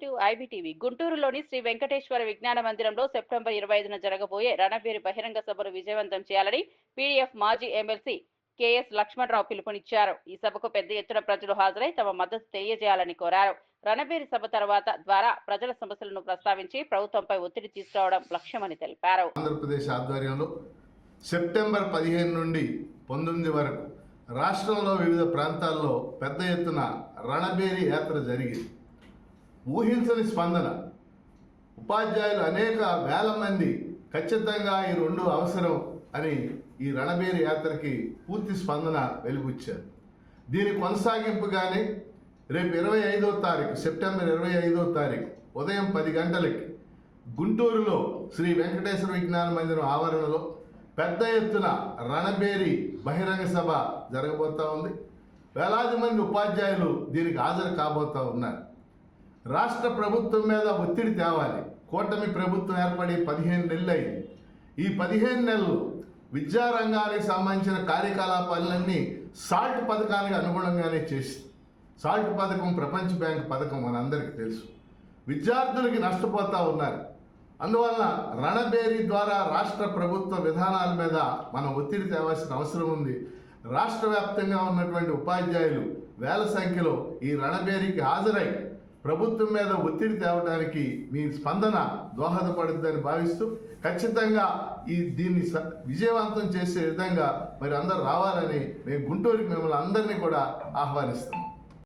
Welcome to IBTV. గుంటూరులోని శ్రీ వెంకటేశ్వర విజ్ఞాన మందిరంలో సెప్టెంబర్ 25న జరగబోయే రణబేరి బహిరంగ సభను విజయవంతం చేయాలని పీడీఎఫ్ మాజీ ఎమ్మెల్సీ కేఎస్ లక్ష్మణరావు పిలుపునిచ్చారు. ఈ సభకు పెద్ద ఎత్తున ప్రజలు హాజరై తమ మద్దతు తెలియజేయాలని కోరారు. రణబేరి సభ ద్వారా ప్రజల సమస్యలను ప్రస్తావించి ప్రభుత్వంపై ఒత్తిడి తీసుకురావడం లక్ష్యమని తెలిపారు. ఆంధ్రప్రదేశ్ ఆధ్వర్యంలో సెప్టెంబర్ 15 నుండి 19 వరకు రాష్ట్రంలో వివిధ ప్రాంతాల్లో పెద్ద ఎత్తున రణబేరి యాత్ర జరిగింది. ఊహించని స్పందన. ఉపాధ్యాయులు అనేక వేల మంది ఖచ్చితంగా ఈ రెండు అవసరం అని ఈ రణబేరి యాత్రకి పూర్తి స్పందన వెలిబుచ్చారు. దీని కొనసాగింపుగానే రేపు 25వ తారీఖు సెప్టెంబర్ 25వ తారీఖు ఉదయం 10 గంటలకి గుంటూరులో శ్రీ వెంకటేశ్వర విజ్ఞాన మందిరం ఆవరణలో పెద్ద ఎత్తున రణబేరి బహిరంగ సభ జరగబోతా ఉంది. వేలాది మంది ఉపాధ్యాయులు దీనికి హాజరు కాబోతా ఉన్నారు. రాష్ట్ర ప్రభుత్వం మీద ఒత్తిడి తేవాలి. కూటమి ప్రభుత్వం ఏర్పడి 15 నెలలు అయింది. ఈ 15 నెలలు విద్యారంగానికి సంబంధించిన కార్యకలాపాలన్నీ సాల్ట్ పథకానికి అనుగుణంగానే చేసి, సాల్ట్ పథకం ప్రపంచ బ్యాంక్ పథకం మనందరికీ తెలుసు. విద్యార్థులకి నష్టపోతూ ఉన్నారు. అందువలన రణబేరి ద్వారా రాష్ట్ర ప్రభుత్వ విధానాల మీద మనం ఒత్తిడి తేవాల్సిన అవసరం ఉంది. రాష్ట్ర వ్యాప్తంగా ఉన్నటువంటి ఉపాధ్యాయులు వేల సంఖ్యలో ఈ రణబేరికి హాజరై ప్రభుత్వం మీద ఒత్తిడి తేవడానికి మీ స్పందన దోహదపడుతుందని భావిస్తూ ఖచ్చితంగా దీన్ని విజయవంతం చేసే విధంగా మరి అందరూ రావాలని మేము గుంటూరుకి మిమ్మల్ని అందరినీ కూడా ఆహ్వానిస్తున్నాం.